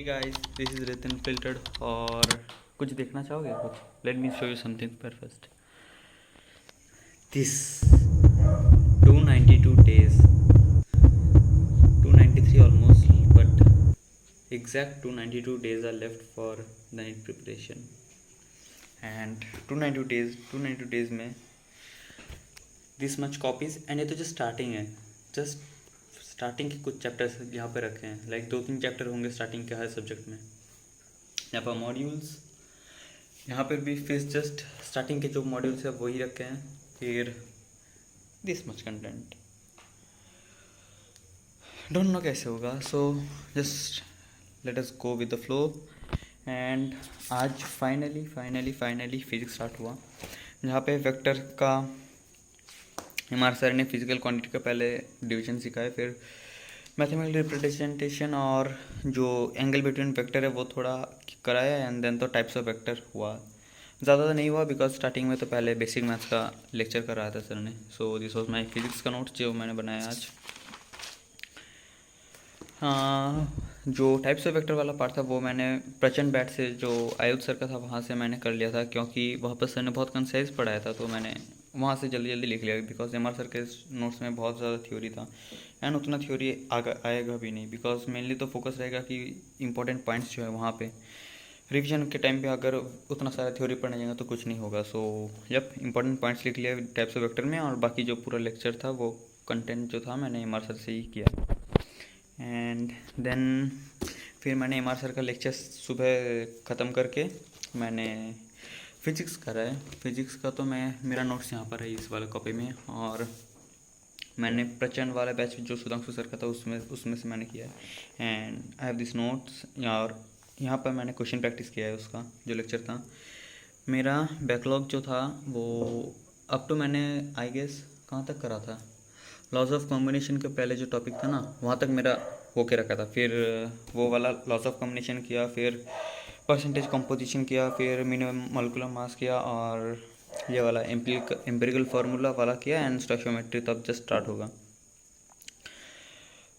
Guys, this is रितिन filtered. और कुछ देखना चाहोगे? कुछ let me show you something पर first. This 292 days, 293 almost, but exact 292 days are left for the NEET preparation. And 292 days में this much copies, and ये तो just starting है। जस्ट स्टार्टिंग के कुछ चैप्टर्स यहाँ पे रखे हैं, लाइक 2-3 चैप्टर होंगे स्टार्टिंग के हर सब्जेक्ट में। यहाँ पर मॉड्यूल्स, यहाँ पर भी फिर जस्ट स्टार्टिंग के जो मॉड्यूल्स है वही रखे हैं। फिर this much content, don't know कैसे होगा, so just let us go with the flow. And आज फाइनली फिजिक्स स्टार्ट हुआ, जहाँ पे वेक्टर का हमारे सर ने फिजिकल क्वांटिटी का पहले डिवीजन सिखाया, फिर मैथमेटिकल रिप्रेजेंटेशन और जो एंगल बिटवीन वेक्टर है वो थोड़ा कराया, एंड देन तो टाइप्स ऑफ वेक्टर हुआ। ज़्यादा तो नहीं हुआ बिकॉज स्टार्टिंग में तो पहले बेसिक मैथ्स का लेक्चर कराया था सर ने। So this was my physics का नोट्स जो मैंने बनाया आज। जो टाइप्स ऑफ वेक्टर वाला पार्ट था वो मैंने प्रचंड बैट से जो आयुध सर का था वहाँ से मैंने कर लिया था, क्योंकि वहाँ पर सर ने बहुत कंसाइज पढ़ाया था, तो मैंने वहाँ से जल्दी लिख लिया। बिकॉज एम आर सर के नोट्स में बहुत ज़्यादा थ्योरी था, एंड उतना थ्योरी आएगा भी नहीं, बिकॉज मेनली तो फोकस रहेगा कि इंपॉर्टेंट पॉइंट्स जो है वहाँ पे रिवीजन के टाइम पे अगर उतना सारा थ्योरी पढ़ने जाएगा तो कुछ नहीं होगा। सो जब इंपॉर्टेंट पॉइंट्स लिख लिया टाइप्स ऑफ वेक्टर में, और बाकी जो पूरा लेक्चर था वो कंटेंट जो था मैंने एम आर सर से ही किया। एंड देन फिर मैंने एम आर सर का लेक्चर सुबह ख़त्म करके मैंने फिजिक्स करा है। फिजिक्स का तो मेरा नोट्स यहाँ पर है इस वाले कॉपी में, और मैंने प्रचंड वाला बैच जो सुधांशु सर का था उसमें से मैंने किया है। And I have this notes, और यहाँ पर मैंने क्वेश्चन प्रैक्टिस किया है उसका जो लेक्चर था। मेरा बैकलॉग जो था वो अब तो मैंने आई गेस कहाँ तक करा था, लॉज ऑफ कॉम्बिनेशन के पहले जो टॉपिक था ना वहाँ तक मेरा होके रखा था। फिर वो वाला लॉज ऑफ कॉम्बिनेशन किया, फिर परसेंटेज कंपोजिशन किया, फिर मिनिमम मॉलिक्यूलर मास किया, और ये वाला एम्पिरिकल फार्मूला वाला किया, एंड स्टोइकियोमेट्री तब जस्ट स्टार्ट होगा।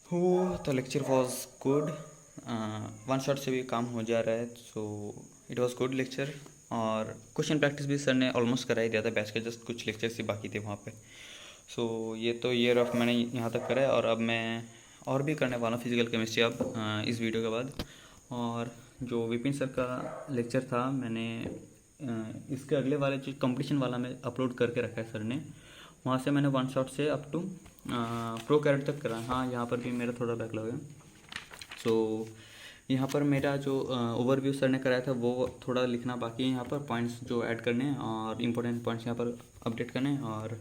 हो the lecture was good, one shot से भी काम हो जा रहा है, so it was good lecture. और क्वेश्चन प्रैक्टिस भी सर ने ऑलमोस्ट करा ही दिया था बैच के, जस्ट कुछ लेक्चर्स ही बाकी थे वहाँ पे। सो ये तो ईयर ऑफ मैंने यहाँ तक करा है, और अब मैं और भी करने वाला हूँ फिजिकल केमिस्ट्री अब इस वीडियो के बाद। और जो विपिन सर का लेक्चर था मैंने इसके अगले वाले जो कंपटीशन वाला में अपलोड करके रखा है सर ने, वहाँ से मैंने वन शॉट से अप टू प्रो कैरेट तक करा। हाँ, यहाँ पर भी मेरा थोड़ा बैकलॉग है। सो यहाँ पर मेरा जो ओवरव्यू सर ने कराया था वो थोड़ा लिखना बाकी है, यहाँ पर पॉइंट्स जो ऐड करने हैं और इम्पोर्टेंट पॉइंट्स यहाँ पर अपडेट करने हैं। और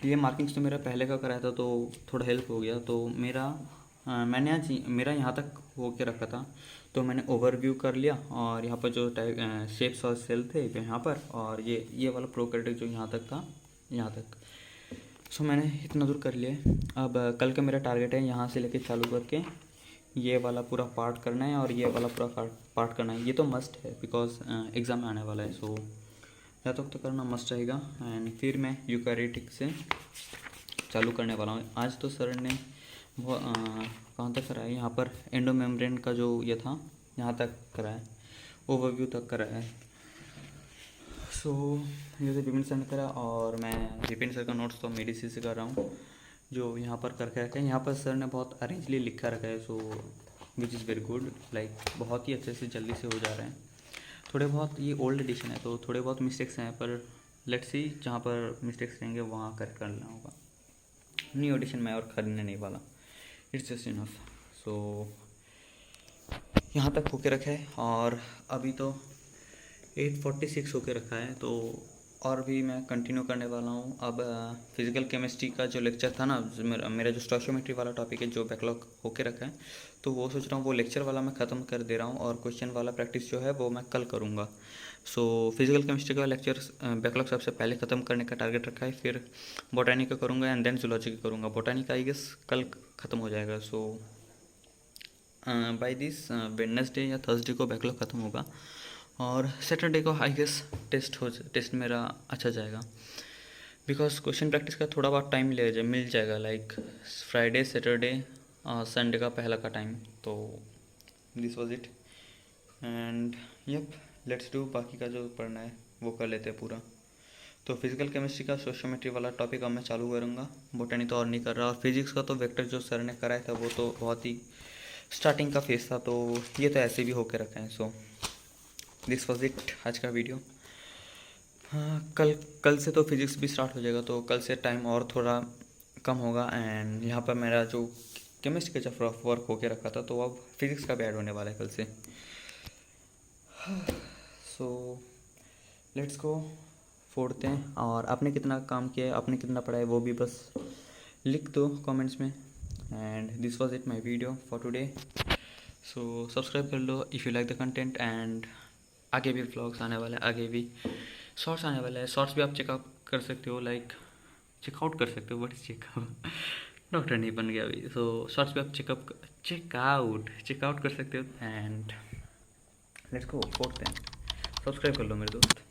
ये मार्किंग्स तो मेरा पहले का कराया था तो थोड़ा हेल्प हो गया। तो मैंने आज मेरा यहाँ तक हो के रखा था, तो मैंने ओवरव्यू कर लिया, और यहाँ पर जो शेप्स और सेल थे यहाँ पर, और ये वाला प्रो कैरेट जो यहाँ तक था यहाँ तक। सो मैंने इतना दूर कर लिया। अब कल का मेरा टारगेट है यहाँ से लेके चालू करके ये वाला पूरा पार्ट करना है, और ये वाला पूरा पार्ट करना है। ये तो मस्ट है बिकॉज एग्ज़ाम में आने वाला है, सो या तो करना मस्ट रहेगा। एंड फिर मैं यूकैरियोटिक से चालू करने वाला हूँ। आज तो सर ने कहाँ तक कराया, यहाँ पर एंडो मेम्ब्रेन का जो ये था यहाँ तक कराया, ओवरव्यू तक कराया है। सो ये तो विपिन सर ने करा, और मैं विपिन सर का नोट्स तो मेडिसिन से कर रहा हूँ जो यहाँ पर करके रखा है। यहाँ पर सर ने बहुत अरेंजली लिखा रखा है, so which is very good, like बहुत ही अच्छे से जल्दी से हो जा रहे हैं। थोड़े बहुत ये ओल्ड एडिशन है तो थोड़े बहुत मिस्टेक्स हैं, पर लेट्स सी जहाँ पर मिस्टेक्स रहेंगे वहाँ करेक्ट करना होगा। न्यू एडिशन में और खरीदने नहीं वाला, इट्स जस्ट इनफ। सो यहाँ तक होके रखा है, और अभी तो 8:46 होके रखा है, तो और भी मैं कंटिन्यू करने वाला हूँ। अब फिज़िकल केमिस्ट्री का जो लेक्चर था ना, मेरा जो स्टोइकियोमेट्री वाला टॉपिक है जो बैकलॉग होके रखा है, तो वो सोच रहा हूँ वो लेक्चर वाला मैं ख़त्म कर दे रहा हूँ, और क्वेश्चन वाला प्रैक्टिस जो है वो मैं कल करूँगा। सो फिज़िकल केमिस्ट्री का लेक्चर बैकलॉग सबसे पहले ख़त्म करने का टारगेट रखा है, फिर बोटानी का करूँगा, एंड देन जूलॉजी का करूँगा। बोटानी का आई गेस कल ख़त्म हो जाएगा। सो बाय दिस वेडनेसडे या थर्सडे को बैकलॉग ख़त्म होगा, और सैटरडे को आई गेस टेस्ट मेरा अच्छा जाएगा, बिकॉज क्वेश्चन प्रैक्टिस का थोड़ा बहुत टाइम मिल जाएगा, लाइक फ्राइडे सैटरडे संडे का पहला का टाइम। तो this was it. And yep let's do, बाकी का जो पढ़ना है वो कर लेते हैं पूरा। तो फिजिकल केमिस्ट्री का सोशियोमेट्री वाला टॉपिक अब मैं चालू करूँगा, बोटनी तो और नहीं कर रहा। और फिजिक्स का तो वेक्टर जो सर ने कराया था वो तो बहुत ही स्टार्टिंग का फेस था, तो ये तो ऐसे भी होके रखा है। सो दिस वॉज इट आज का वीडियो। हाँ, कल से तो फिजिक्स भी स्टार्ट हो जाएगा, तो कल से टाइम और थोड़ा कम होगा। एंड यहाँ पर मेरा जो केमिस्ट्री का जब वर्क होके रखा था, तो अब फिजिक्स का भी ऐड होने वाला है कल से। सो लेट्स गो, फोड़ते हैं। और आपने कितना काम किया है, आपने कितना पढ़ा है, वो भी बस लिख दो कमेंट्स में। And this was it my video for today. So subscribe कर लो if you like the content. And आगे भी व्लॉग्स आने वाले हैं, आगे भी शॉर्ट्स आने वाले हैं। शॉर्ट्स भी आप चेकआउट कर सकते हो, लाइक चेकआउट कर सकते हो, व्हाट इज चेकआउट, डॉक्टर नहीं बन गया अभी। सो शॉर्ट्स भी आप चेकआउट कर सकते हो। एंड लेट्स गो, फोड़ते हैं। सब्सक्राइब कर लो मेरे दोस्त।